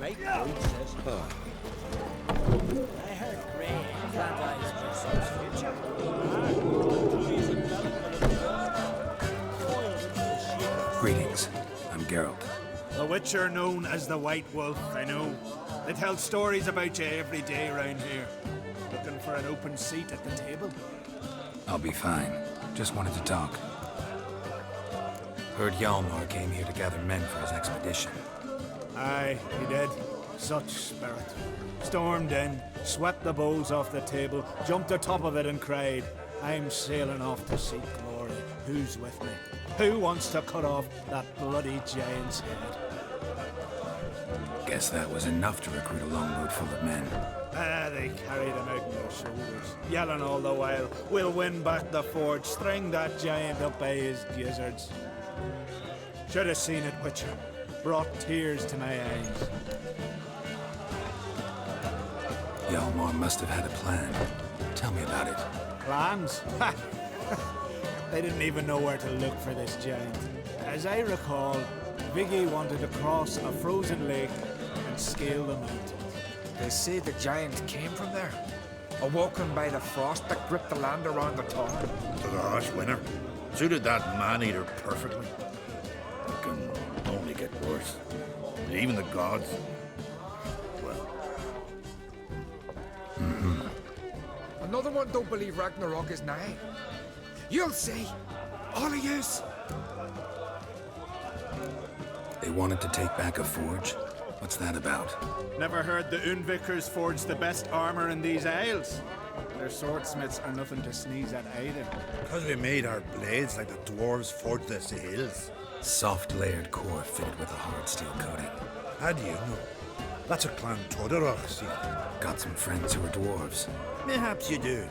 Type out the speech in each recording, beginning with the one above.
white wolf says. I heard grey and flat eyes were Saul's future. Greetings. I'm Geralt. The Witcher known as the White Wolf, I know. They tell stories about you every day around here. Looking for an open seat at the table? I'll be fine. Just wanted to talk. Heard Hjalmar came here to gather men for his expedition. Aye, he did. Such spirit. Stormed in, swept the bowls off the table, jumped atop of it and cried, "I'm sailing off to seek glory. Who's with me? Who wants to cut off that bloody giant's head?" Guess that was enough to recruit a longboat full of men. They carried him out on their shoulders, yelling all the while, "We'll win back the forge, string that giant up by his gizzards." Should have seen it, Witcher. Brought tears to my eyes. Hjalmar must have had a plan. Tell me about it. Plans? Ha! They didn't even know where to look for this giant. As I recall, Viggy wanted to cross a frozen lake and scale the mountain. They say the giant came from there, awoken by the frost that gripped the land around the town. To the harsh winter. Suited that man-eater perfectly. It can only get worse. And even the gods, well... Another one don't believe Ragnarok is nigh. You'll see. All of yous. They wanted to take back a forge? What's that about? Never heard the Undvikers forged the best armor in these isles. Their swordsmiths are nothing to sneeze at either. Because we made our blades like the dwarves forged their sails. Soft layered core fitted with a hard steel coating. How do you know? That's a clan Todorok, see? Got some friends who are dwarves. Perhaps you do.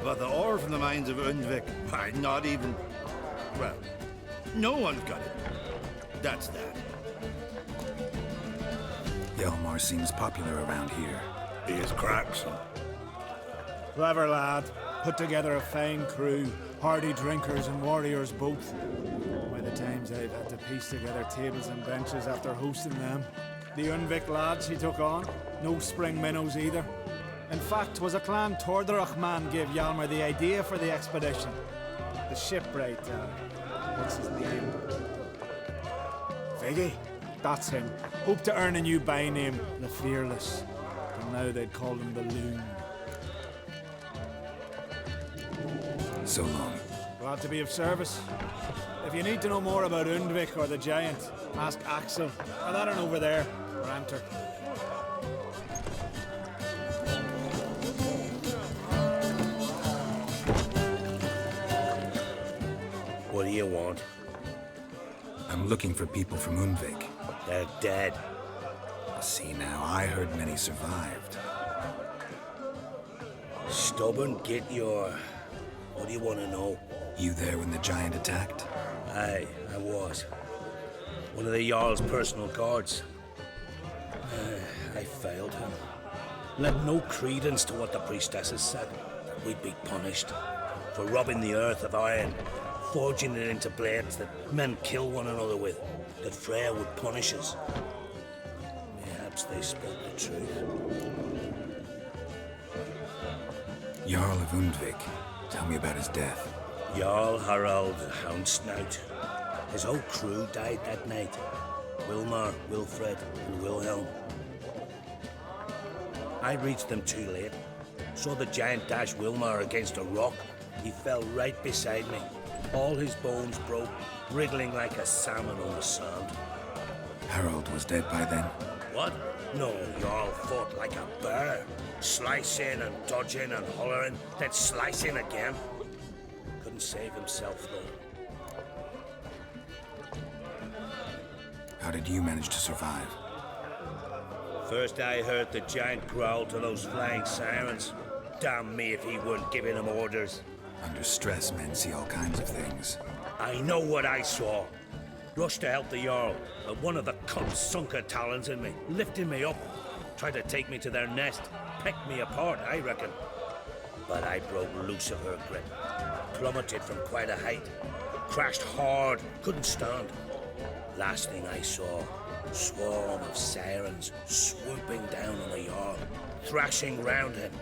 But the ore from the mines of Undvik, why, not even... Well, no one's got it. That's that. Hjalmar seems popular around here. He is Crach, son. Clever lad. Put together a fine crew. Hardy drinkers and warriors both. By the times I've had to piece together tables and benches after hosting them. The Undvik lads he took on. No spring minnows either. In fact, was a clan Tordorach man gave Hjalmar the idea for the expedition. The shipwright, what's his name? Viggy? That's him. Hoped to earn a new by-name, the Fearless. But now they'd call him the Loon. So long. Glad to be of service. If you need to know more about Undvik or the Giant, ask Axel, or that one over there, or Anter. What do you want? I'm looking for people from Undvik. They're dead. See now, I heard many survived. Stubborn, get your... What do you want to know? You there when the giant attacked? Aye, I was. One of the Jarl's personal guards. I failed him. Lent no credence to what the priestesses said. That we'd be punished for robbing the earth of iron, forging it into blades that men kill one another with. That Freya would punish us. Perhaps they spoke the truth. Jarl of Undvik. Tell me about his death. Jarl Harald Houndsnout. His whole crew died that night. Hjalmar, Wilfred, and Wilhelm. I reached them too late. Saw the giant dash Hjalmar against a rock. He fell right beside me. All his bones broke, wriggling like a salmon on the sand. Harold was dead by then? What? No, Jarl fought like a bear. Slicing and dodging and hollering, then slicing again. Couldn't save himself, though. How did you manage to survive? First I heard the giant growl to those flying sirens. Damn me if he weren't giving them orders. Under stress, men see all kinds of things. I know what I saw. Rushed to help the Jarl, but one of the cunts sunk her talons in me, lifting me up. Tried to take me to their nest, pecked me apart, I reckon. But I broke loose of her grip, plummeted from quite a height, crashed hard, couldn't stand. Last thing I saw, Swarm of sirens swooping down on the Jarl, thrashing round him.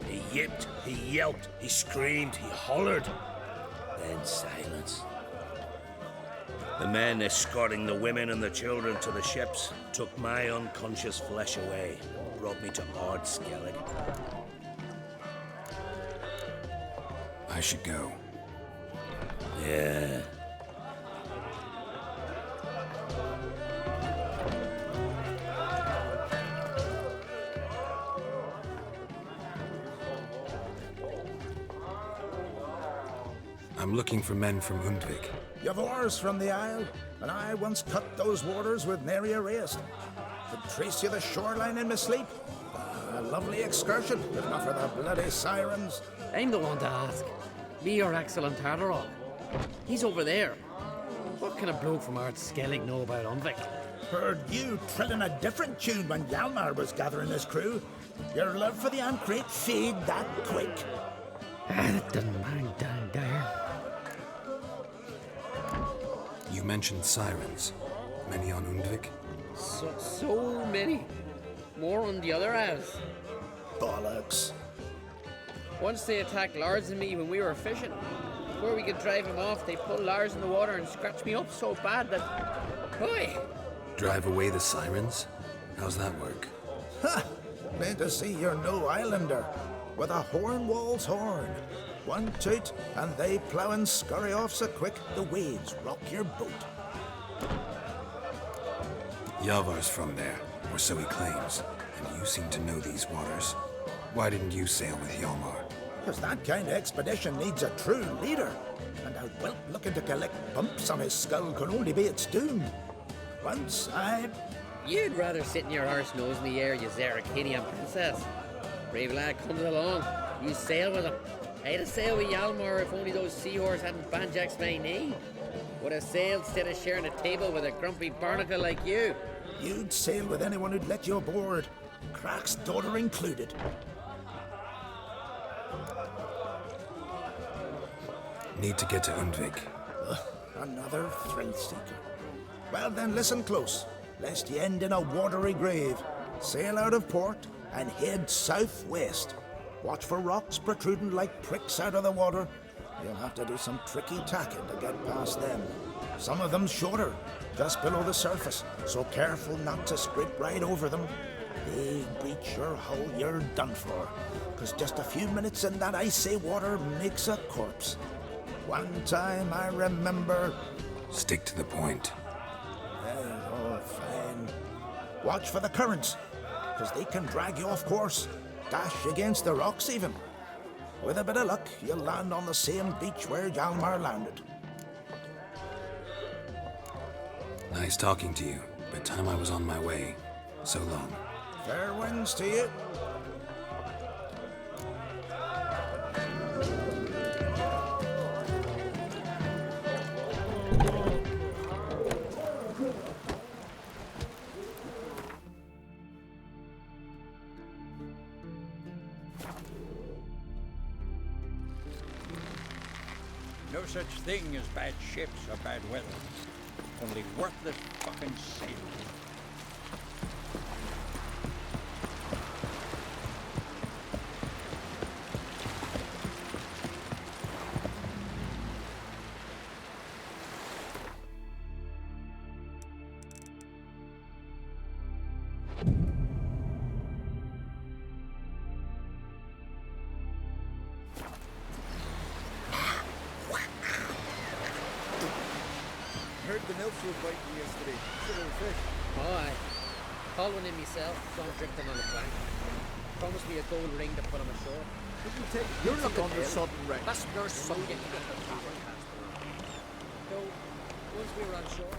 He yipped, he yelped, he screamed, he hollered. Then silence. The men escorting the women and the children to the ships took my unconscious flesh away, brought me to Ard Skellige. I should go. Yeah. I'm looking for men from Undvik. You've oars from the Isle, and I once cut those waters with nary a rest. Could trace you the shoreline in my sleep. A lovely excursion, if not for the bloody sirens. I'm the one to ask. Me or excellent Tardarol. He's over there. What can a bloke from Ard Skellige know about Undvik? Heard you trilling a different tune when Hjalmar was gathering his crew. Your love for the Craite fade that quick. That doesn't mind down there. You mentioned sirens. Many on Undvik? So many. More on the other house. Bollocks. Once they attacked Lars and me when we were fishing. Before we could drive him off, they pulled Lars in the water and scratched me up so bad that... Boy! Drive away the sirens? How's that work? Ha! Plain to see you're no islander. With a horn wall's horn. One toot, and they plough and scurry off so quick the waves rock your boat. Hjalmar's from there, or so he claims, and you seem to know these waters. Why didn't you sail with Hjalmar? Because that kind of expedition needs a true leader, and a whelp looking to collect bumps on his skull can only be its doom. Once You'd rather sit in your horse nose in the air, you Zaracanian princess. Brave lad comes along, you sail with him. I'd have sailed with Hjalmar if only those seahorse hadn't banjaxed my knee. Would have sailed instead of sharing a table with a grumpy barnacle like you. You'd sail with anyone who'd let you aboard, Crach's daughter included. Need to get to Undvik. Another thrill seeker. Well then, listen close, lest you end in a watery grave. Sail out of port and head southwest. Watch for rocks protruding like pricks out of the water. You'll have to do some tricky tacking to get past them. Some of them shorter, just below the surface, so careful not to scrape right over them. They breach your hull, you're done for. 'Cause just a few minutes in that icy water makes a corpse. One time I remember... Stick to the point. Oh, fine. Watch for the currents, 'cause they can drag you off course. Dash against the rocks even. With a bit of luck, you'll land on the same beach where Hjalmar landed. Nice talking to you, but time I was on my way. So long. Fair winds to you. No such thing as bad ships or bad weather. Only worthless fucking sailors. Heard the nymphs were biting yesterday. Still in fish. Oh, aye. Call one in myself, so I'm drifting on the plank. Promised me a gold ring to put him ashore. You're not on the sudden ring. That's nurse something. So, once we were on shore...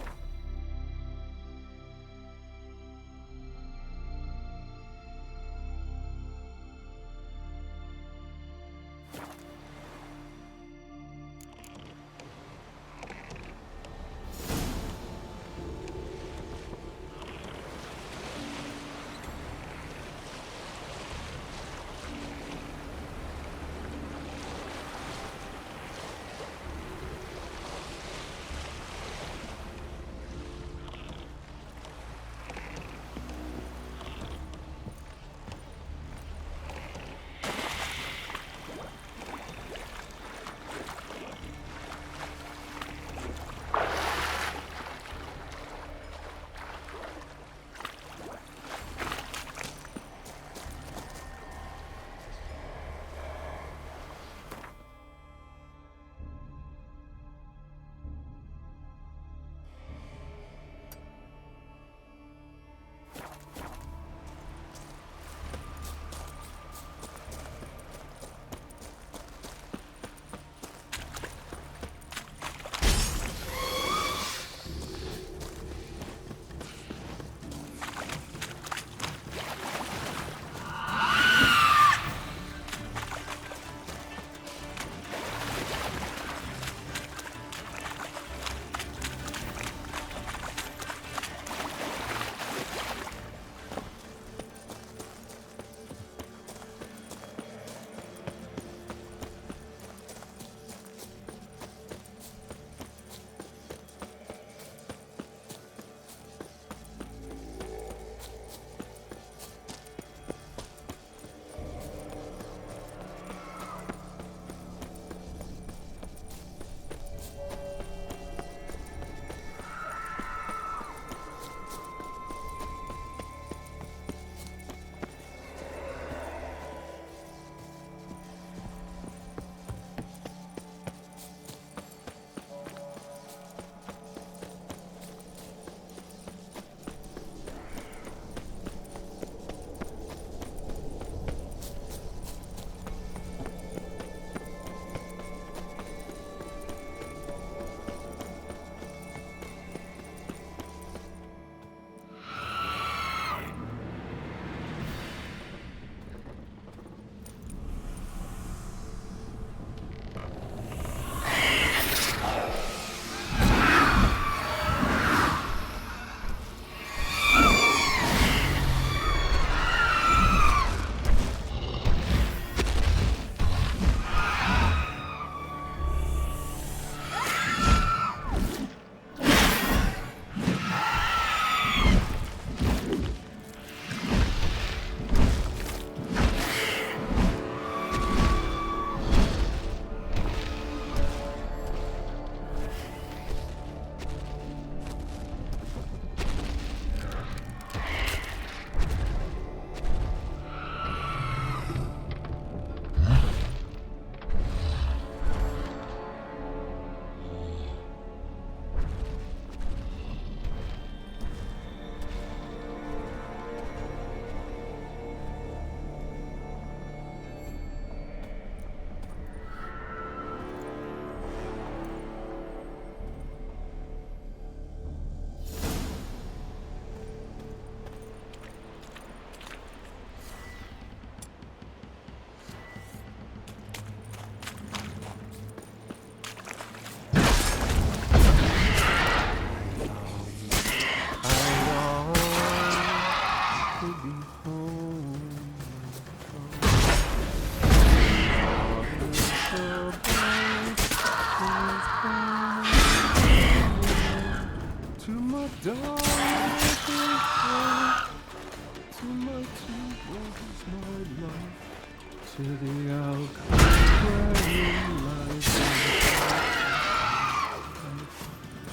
to the elk where he lies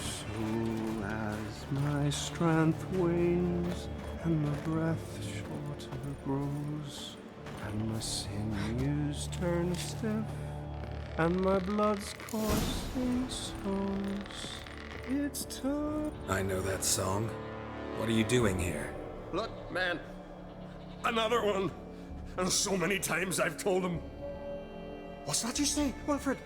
so as my strength wanes and my breath shorter grows and my sinews turn stiff and my blood's coursing slows. It's time. I know that song. What are you doing here? Look, man. Another one. And so many times I've told him. What's that you say, Wilfred?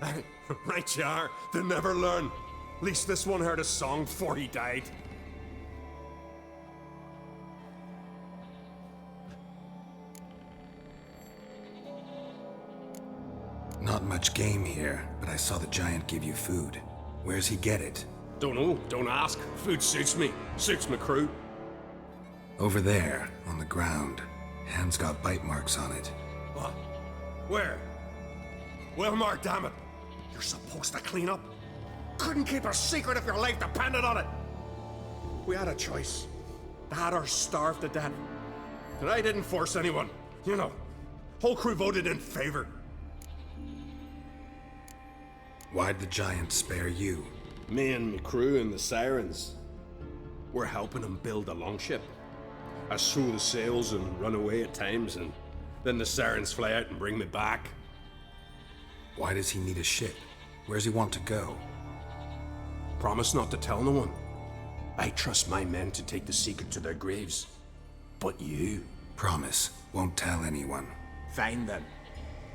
Right you are. They never learn. At least this one heard a song before he died. Not much game here, but I saw the giant give you food. Where's he get it? Don't know. Don't ask. Food suits me. Suits my crew. Over there, on the ground. Hand's got bite marks on it. What? Where? Hjalmar, damn it. You're supposed to clean up. Couldn't keep a secret if your life depended on it. We had a choice. Dad or starve to death. And I didn't force anyone. You know, whole crew voted in favor. Why'd the giant spare you? Me and my crew and the Sirens. We're helping him build a longship. I sew the sails and run away at times, and then the Sirens fly out and bring me back. Why does he need a ship? Where's he want to go? Promise not to tell no one. I trust my men to take the secret to their graves. But you? Promise. Won't tell anyone. Fine then.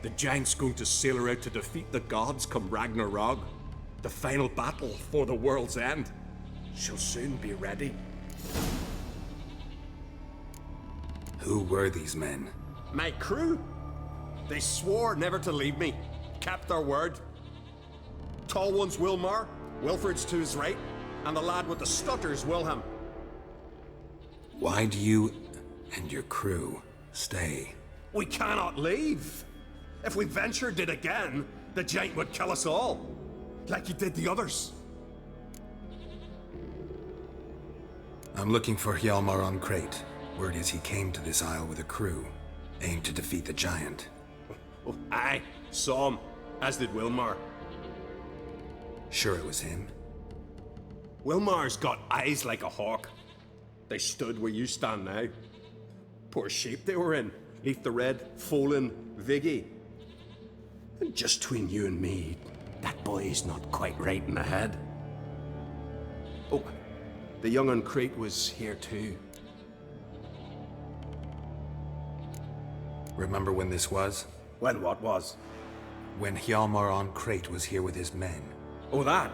The giant's going to sail her out to defeat the gods come Ragnarok. The final battle for the world's end. She'll soon be ready. Who were these men? My crew. They swore never to leave me. Kept their word. Tall one's Hjalmar, Wilfred's to his right, and the lad with the stutter's Wilhelm. Why do you and your crew stay? We cannot leave. If we ventured it again, the giant would kill us all. Like he did the others. I'm looking for Hjalmar on Craite. Word is he came to this isle with a crew, aimed to defeat the giant. Oh, aye, saw him, as did Hjalmar. Sure it was him? Hjalmar's got eyes like a hawk. They stood where you stand now. Poor shape they were in. Leaf the Red, Folin, Viggy. And just between you and me, that boy's not quite right in the head. Oh, the young on Craite was here too. Remember when this was? When what was? When Hjalmar on Craite was here with his men. Oh, that?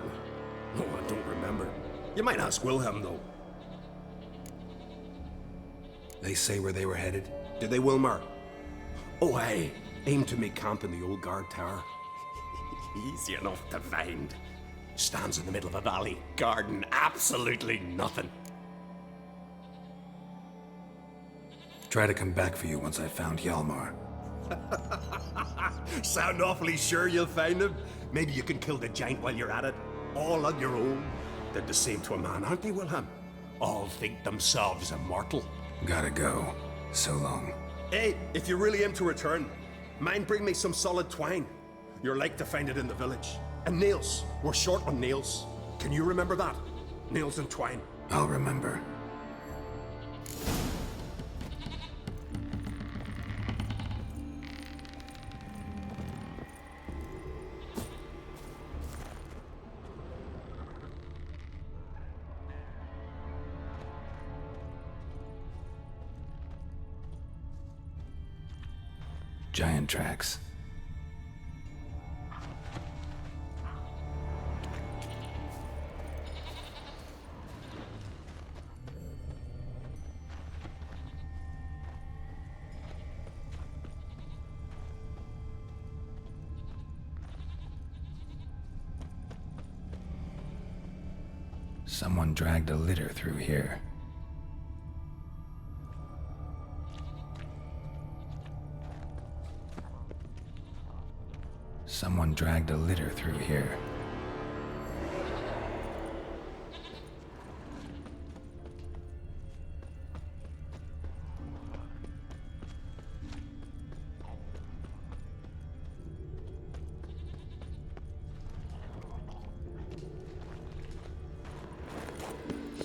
No, I don't remember. You might ask Wilhelm, though. They say where they were headed? Did they, Hjalmar? Oh, aye. Aimed to make camp in the old guard tower. Easy enough to find. Stands in the middle of a valley, garden, absolutely nothing. Try to come back for you once I've found Hjalmar. Sound awfully sure you'll find him? Maybe you can kill the giant while you're at it. All on your own. They're the same to a man, aren't they, Wilhelm? All think themselves immortal. Gotta go. So long. Hey, if you really aim to return, mind bring me some solid twine. You're like to find it in the village. And nails. We're short on nails. Can you remember that? Nails and twine. I'll remember. Giant tracks. Someone dragged a litter through here. Someone dragged a litter through here.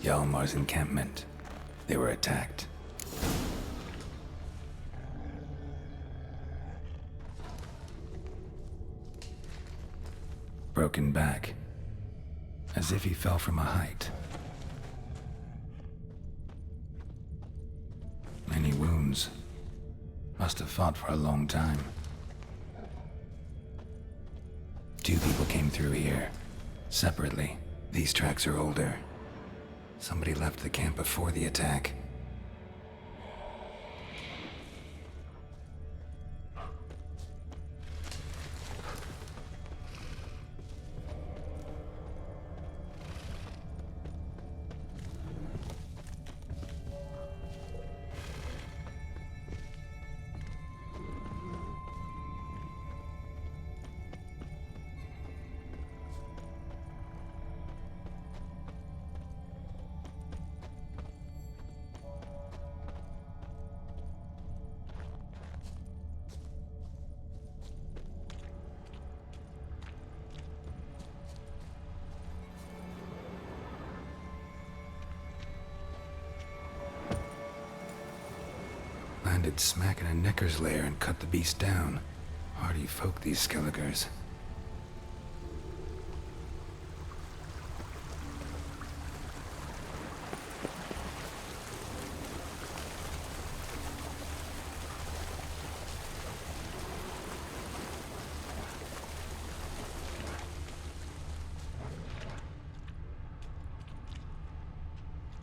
Hjalmar's encampment. They were attacked. Broken back, as if he fell from a height. Many wounds. Must have fought for a long time. 2 people came through here, separately. These tracks are older. Somebody left the camp before the attack. Landed smack in a necker's lair and cut the beast down. Hardy folk, these Skelligers.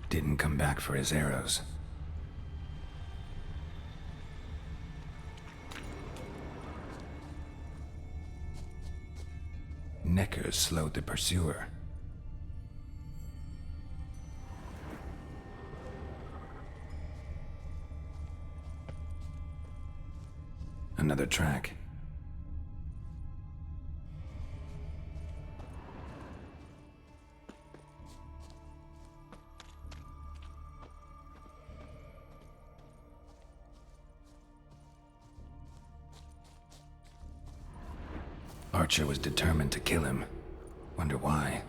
Didn't come back for his arrows. Neckers slowed the pursuer. Another track. Archer was determined to kill him. Wonder why.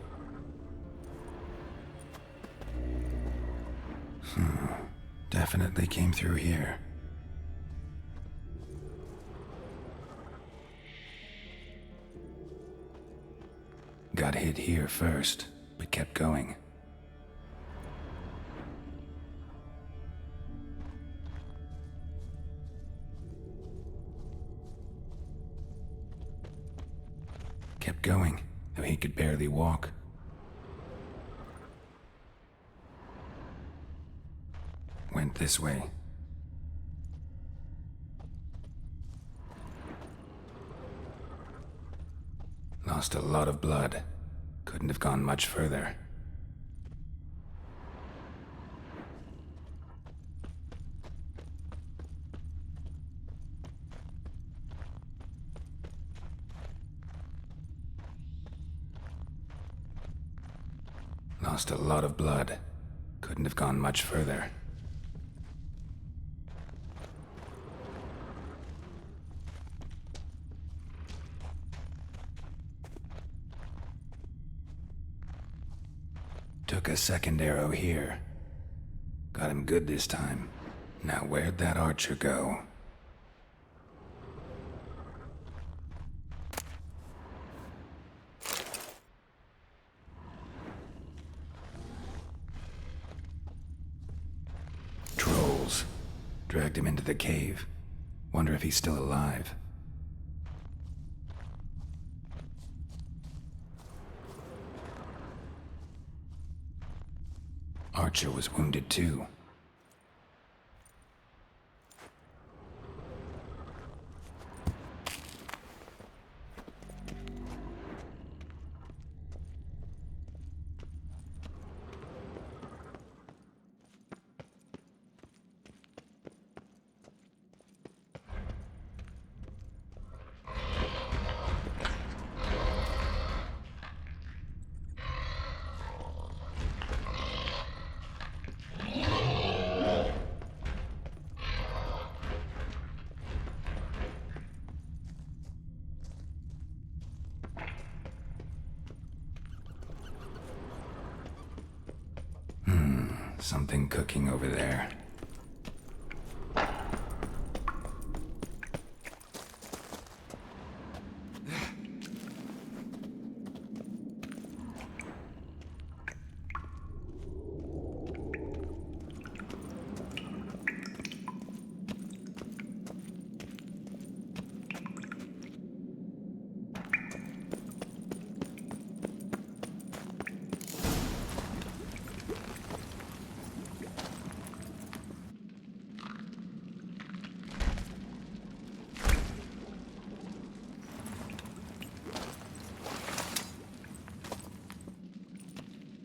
Definitely came through here. Got hit here first, but kept going. Kept going, though he could barely walk. Went this way. Lost a lot of blood. Couldn't have gone much further. Lost a lot of blood. Couldn't have gone much further. Took a second arrow here. Got him good this time. Now where'd that archer go? Trolls. Dragged him into the cave. Wonder if he's still alive. Archer was wounded too. Something cooking over there.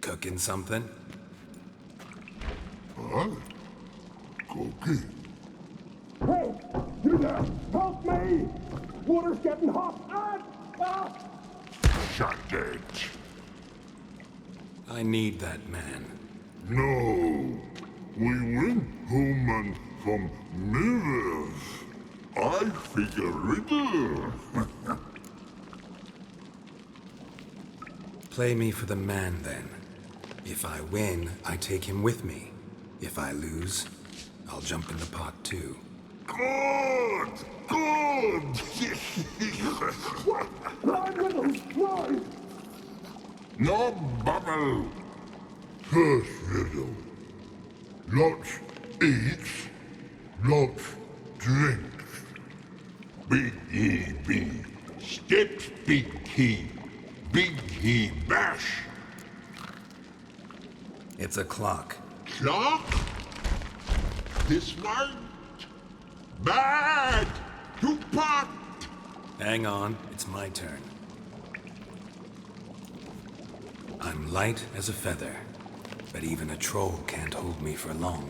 Cooking something? Huh? Cooking? Hey! You there! Help me! Water's getting hot! Shut it. I need that man. No. We went home and from mirrors. I figure riddle. Play me for the man, then. If I win, I take him with me. If I lose, I'll jump in the pot, too. Good! Good! Blind riddles! Why? No bubble! First riddle. Lots eats, lots drinks. Big he be, steps big he bash. It's a clock. Clock? This night? Bad! To pot! Hang on, it's my turn. I'm light as a feather, but even a troll can't hold me for long.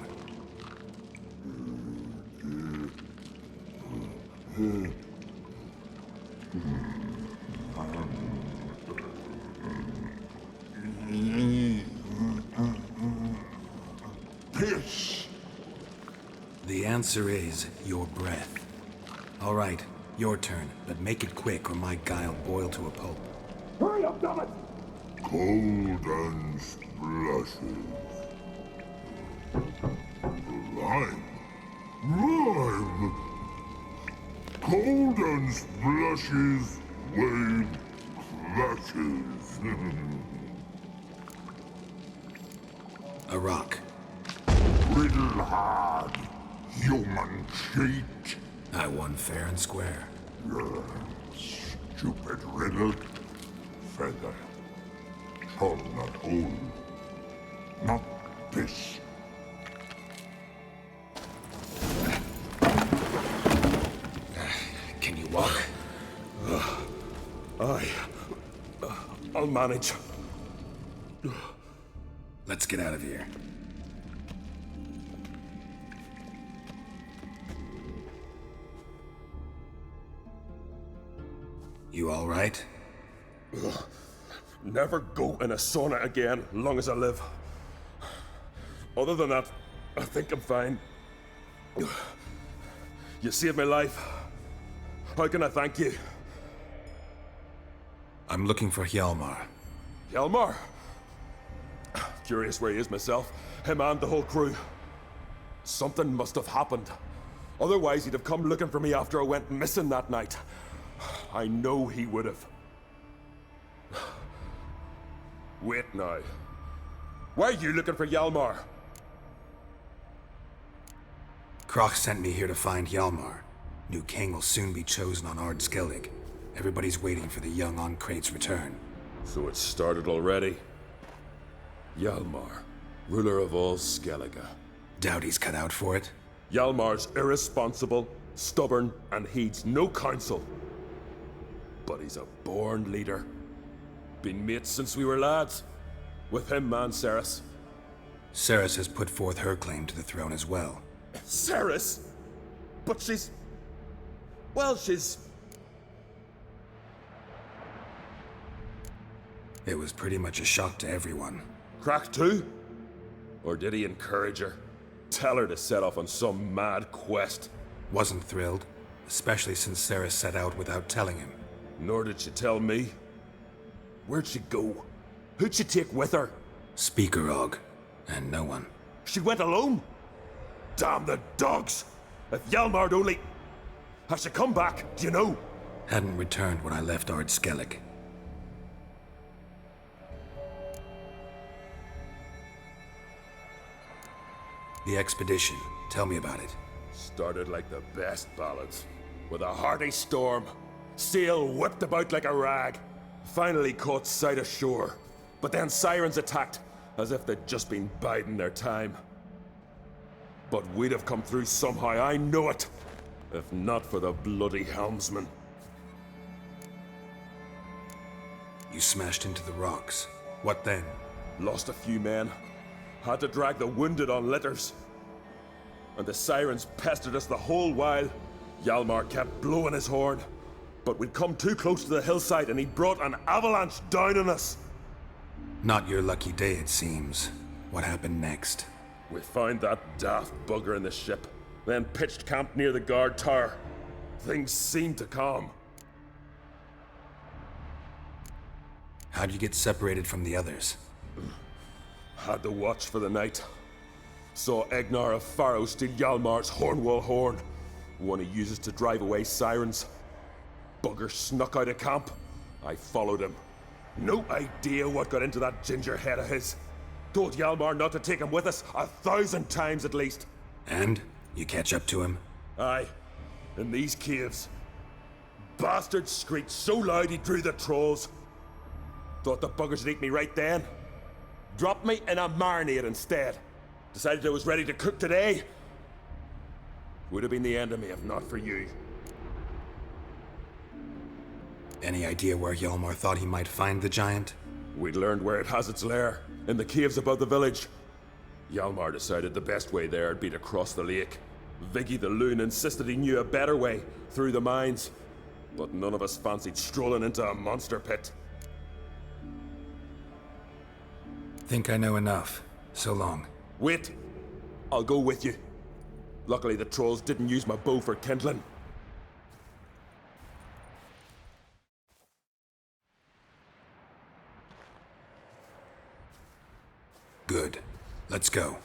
Piss! The answer is your breath. All right, your turn, but make it quick or my guy'll boil to a pulp. Hurry up, dammit! Cold and splashes. Rhyme. Rhyme. Cold and splashes, wave crashes. A rock. Riddle hard, human cheat. I won fair and square. Stupid riddle. Feather. Troll not hole. Not piss. Can you walk? I'll manage. Let's get out of here. You all right? Never go in a sauna again, long as I live. Other than that, I think I'm fine. You saved my life. How can I thank you? I'm looking for Hjalmar. Hjalmar? Curious where he is myself. Him and the whole crew. Something must have happened. Otherwise, he'd have come looking for me after I went missing that night. I know he would have. Wait now. Why are you looking for Hjalmar? Crach sent me here to find Hjalmar. New king will soon be chosen on Ard Skellige. Everybody's waiting for the young on Craite's return. So it started already. Hjalmar, ruler of all Skellige. Doubt he's cut out for it. Hjalmar's irresponsible, stubborn, and heeds no counsel. But he's a born leader. Been mates since we were lads. With him and Ceres. Ceres has put forth her claim to the throne as well. Ceres? But she's... Well, she's... It was pretty much a shock to everyone. Crach too? Or did he encourage her? Tell her to set off on some mad quest? Wasn't thrilled, especially since Ceres set out without telling him. Nor did she tell me. Where'd she go? Who'd she take with her? Speaker Og, and no one. She went alone? Damn the dogs! If Hjalmar'd only... Has she come back, do you know? Hadn't returned when I left Ard Skellige. The expedition. Tell me about it. Started like the best ballads. With a hearty storm. Sail whipped about like a rag. Finally caught sight of shore. But then sirens attacked, as if they'd just been biding their time. But we'd have come through somehow, I know it. If not for the bloody helmsman. You smashed into the rocks. What then? Lost a few men. Had to drag the wounded on litters. And the sirens pestered us the whole while. Hjalmar kept blowing his horn. But we'd come too close to the hillside and he brought an avalanche down on us. Not your lucky day, it seems. What happened next? We found that daft bugger in the ship, then pitched camp near the guard tower. Things seemed to calm. How'd you get separated from the others? Had to watch for the night. Saw Egnar of Faro steal Hjalmar's Hornwall horn, one he uses to drive away sirens. Bugger snuck out of camp. I followed him. No idea what got into that ginger head of his. Told Hjalmar not to take him with us 1,000 times at least. And? You catch up to him? Aye. In these caves. Bastard screeched so loud he drew the trolls. Thought the buggers would eat me right then. Dropped me in a marinade instead. Decided I was ready to cook today. Would have been the end of me if not for you. Any idea where Hjalmar thought he might find the giant? We'd learned where it has its lair, in the caves above the village. Hjalmar decided the best way there would be to cross the lake. Viggy the loon insisted he knew a better way, through the mines. But none of us fancied strolling into a monster pit. Think I know enough. So long. Wait. I'll go with you. Luckily the trolls didn't use my bow for kindling. Good. Let's go.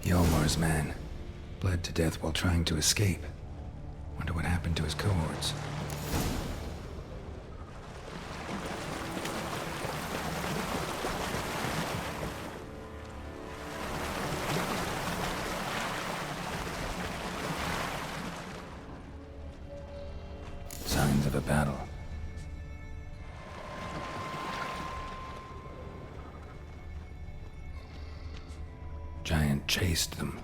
Hjalmar's man. Bled to death while trying to escape. Wonder what happened to his cohorts. Signs of a battle. Giant chased them.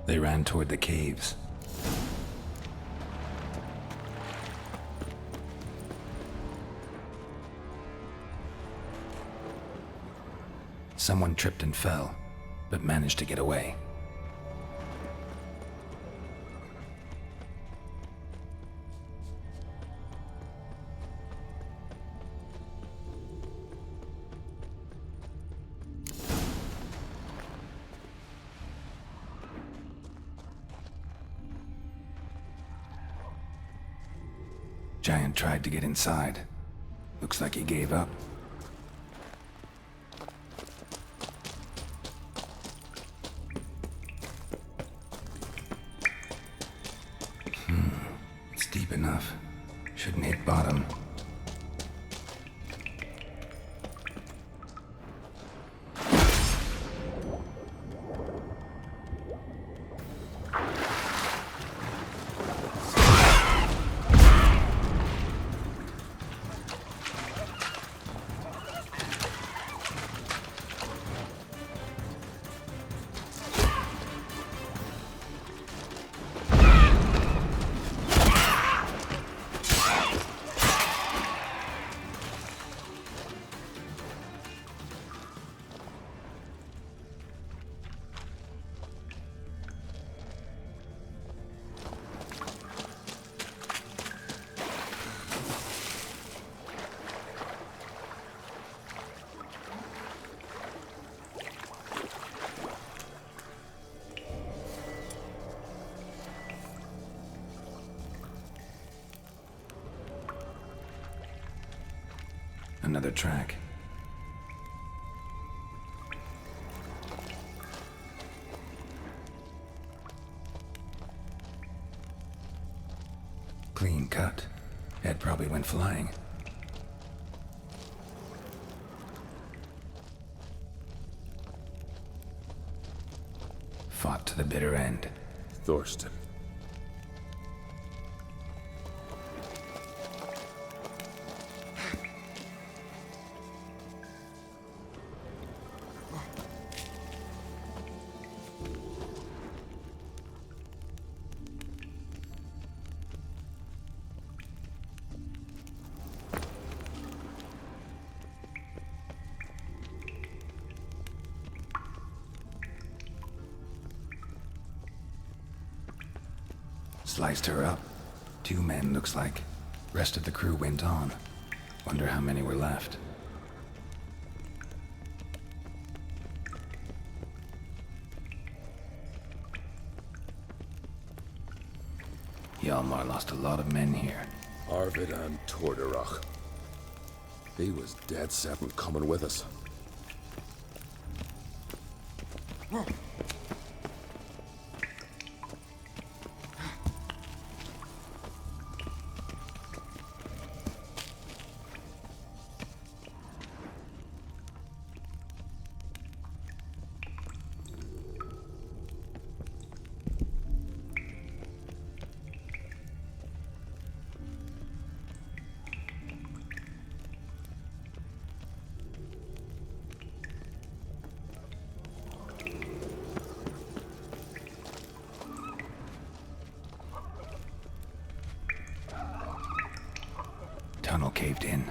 They ran toward the caves. Someone tripped and fell, but managed to get away. Giant tried to get inside. Looks like he gave up. It's deep enough. Should Shouldn't hit bottom. Another track. Clean cut. Head probably went flying. Fought to the bitter end. Thorsten. Sliced her up. 2 men, looks like. Rest of the crew went on. Wonder how many were left. Hjalmar lost a lot of men here. Arvid and Torderach. He was dead set on coming with us. Tunnel caved in.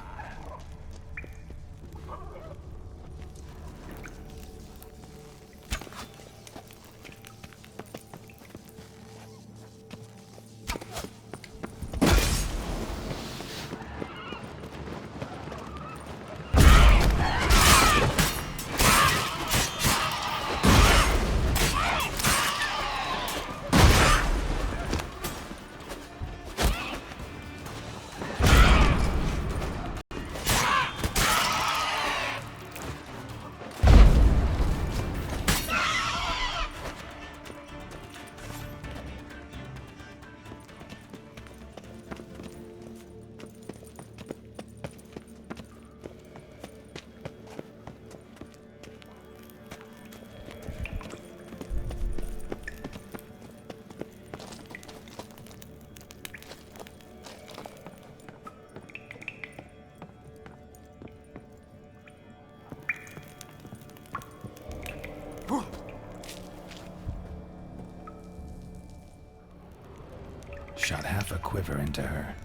Shot half a quiver into her.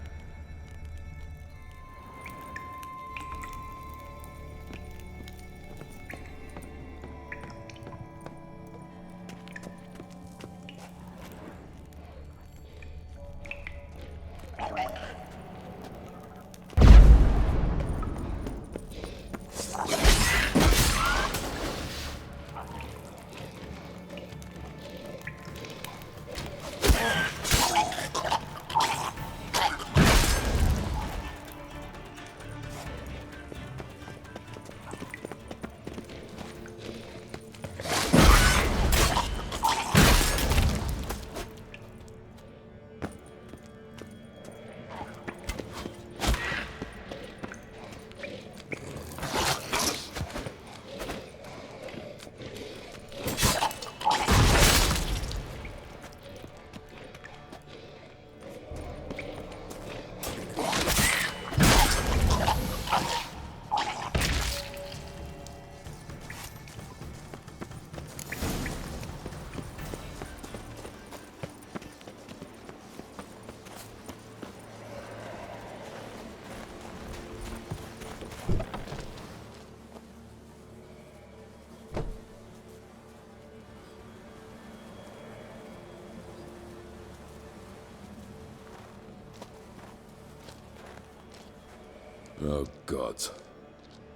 Oh, gods.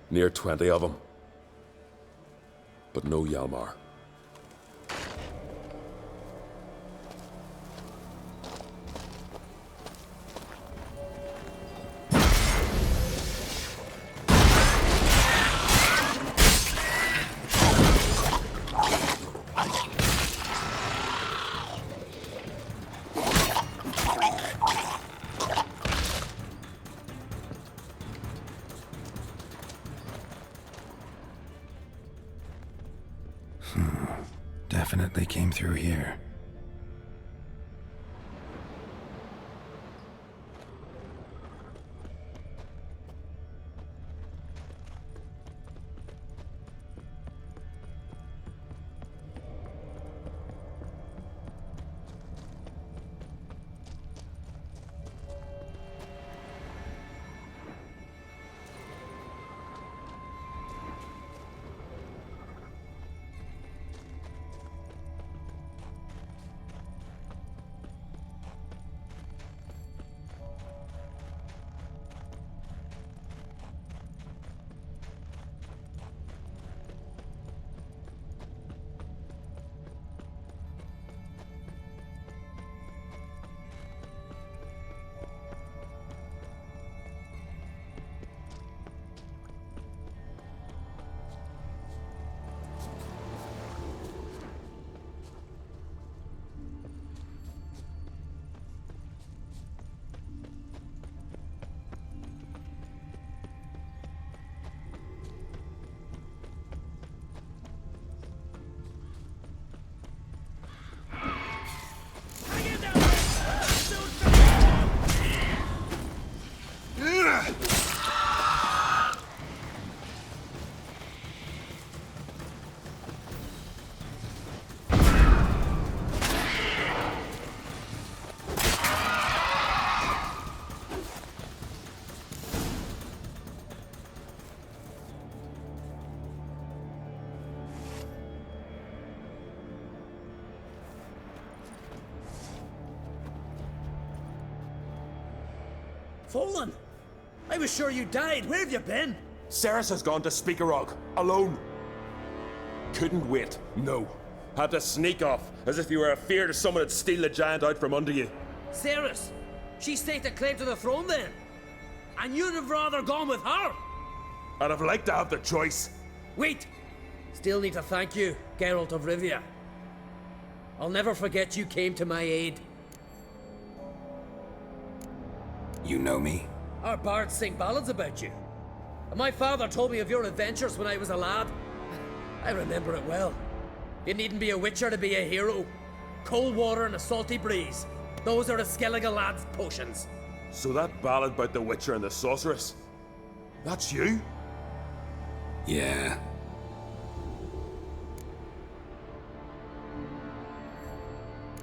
Near 20 of them. But no Hjalmar. Definitely came through here. Fallen! I was sure you died. Where have you been? Ceres has gone to Speakerog, alone. Couldn't wait, no. Had to sneak off, as if you were afeard of someone would steal the giant out from under you. Ceres! She staked a claim to the throne then? And you'd have rather gone with her? I'd have liked to have the choice. Wait! Still need to thank you, Geralt of Rivia. I'll never forget you came to my aid. You know me? Our bards sing ballads about you. And my father told me of your adventures when I was a lad. I remember it well. You needn't be a witcher to be a hero. Cold water and a salty breeze. Those are a Skellige lad's potions. So that ballad about the witcher and the sorceress, that's you? Yeah.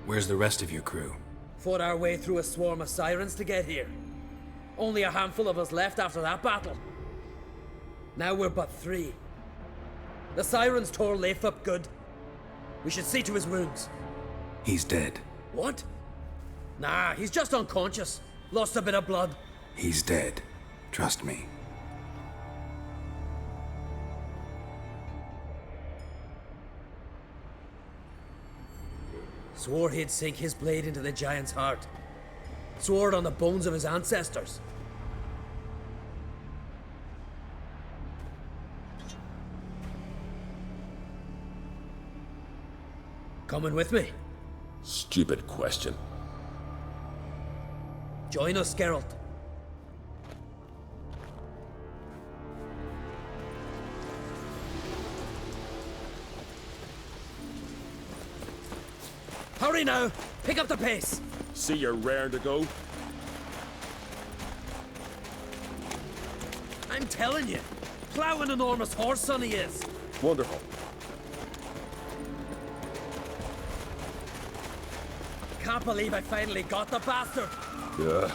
Where's the rest of your crew? Fought our way through a swarm of sirens to get here. Only a handful of us left after that battle. Now we're but 3. The sirens tore Leif up good. We should see to his wounds. He's dead. What? Nah, he's just unconscious. Lost a bit of blood. He's dead. Trust me. Swore he'd sink his blade into the giant's heart. Swore it on the bones of his ancestors. Coming with me? Stupid question. Join us, Geralt. Hurry now! Pick up the pace! See you're raring to go. I'm telling you, plough an enormous horse, son he is. Wonderful. Can't believe I finally got the bastard. Yeah.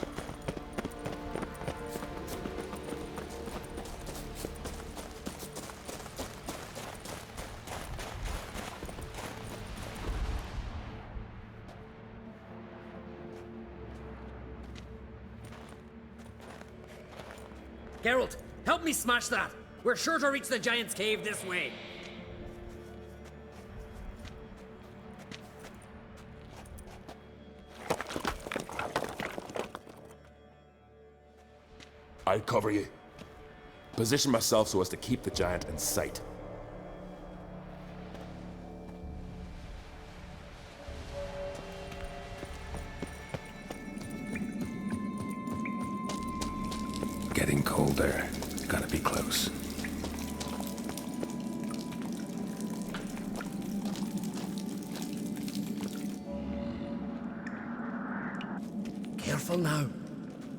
Geralt, help me smash that. We're sure to reach the giant's cave this way. I'll cover you. Position myself so as to keep the giant in sight. Getting colder. Gotta be close. Careful now.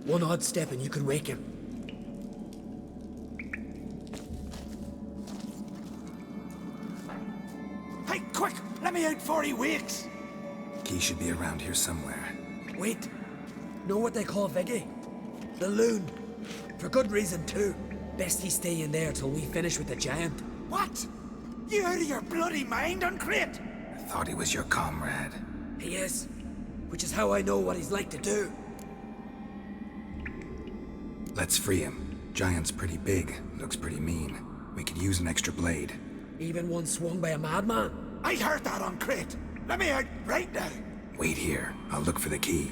One odd step and you can wake him. Hey, quick! Let me out before he wakes! Key should be around here somewhere. Wait. Know what they call Veggie? The loon. For good reason, too. Best he stay in there till we finish with the giant. What? You out of your bloody mind on Craite? I thought he was your comrade. He is. Which is how I know what he's like to do. Let's free him. Giant's pretty big. Looks pretty mean. We could use an extra blade. Even one swung by a madman. I heard that on Craite. Let me out right now. Wait here. I'll look for the key.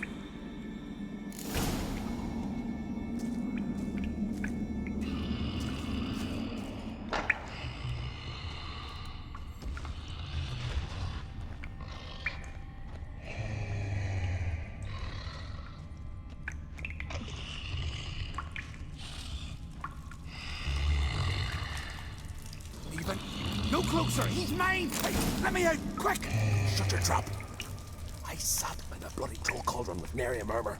No closer! He's mine! Hey, let me out! Quick! Shut your trap. I sat in a bloody troll cauldron with nary a murmur.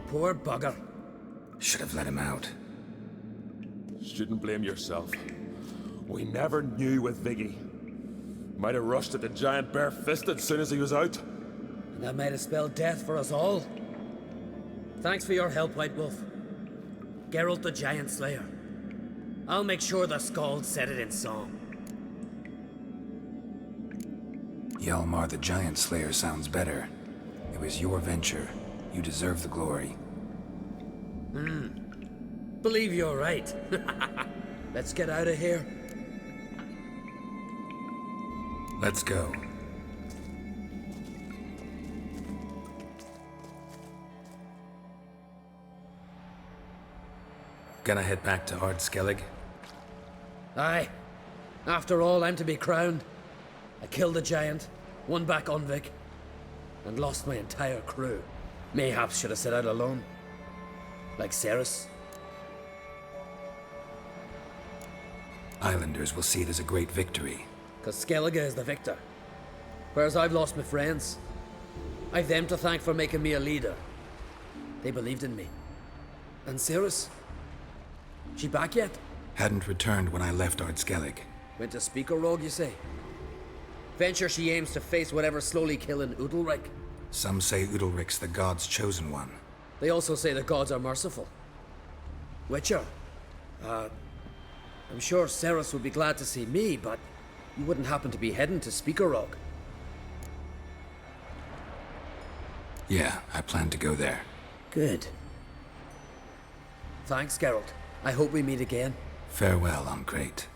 Poor bugger. Should have let him out. Shouldn't blame yourself. We never knew with Viggy. Might have rushed at the giant bare-fisted soon as he was out. And that might have spelled death for us all. Thanks for your help, White Wolf. Geralt the Giant Slayer. I'll make sure the Skald said it in song. Hjalmar the Giant Slayer sounds better. It was your venture. You deserve the glory. Believe you're right. Let's get out of here. Let's go. Gonna head back to Skellige? Aye. After all, I'm to be crowned. I killed the giant, won back Undvik, and lost my entire crew. Mayhaps should have set out alone. Like Ceres. Islanders will see it as a great victory. Cause Skellige is the victor. Whereas I've lost my friends. I've them to thank for making me a leader. They believed in me. And Ceres? She back yet? Hadn't returned when I left Skellige. Went to speak a rogue, you say? Venture she aims to face whatever's slowly killing Udalric. Some say Udalric's the god's chosen one. They also say the gods are merciful. Witcher, I'm sure Ceres would be glad to see me, but you wouldn't happen to be heading to Speaker Rock. Yeah, I plan to go there. Good. Thanks, Geralt. I hope we meet again. Farewell on Craite.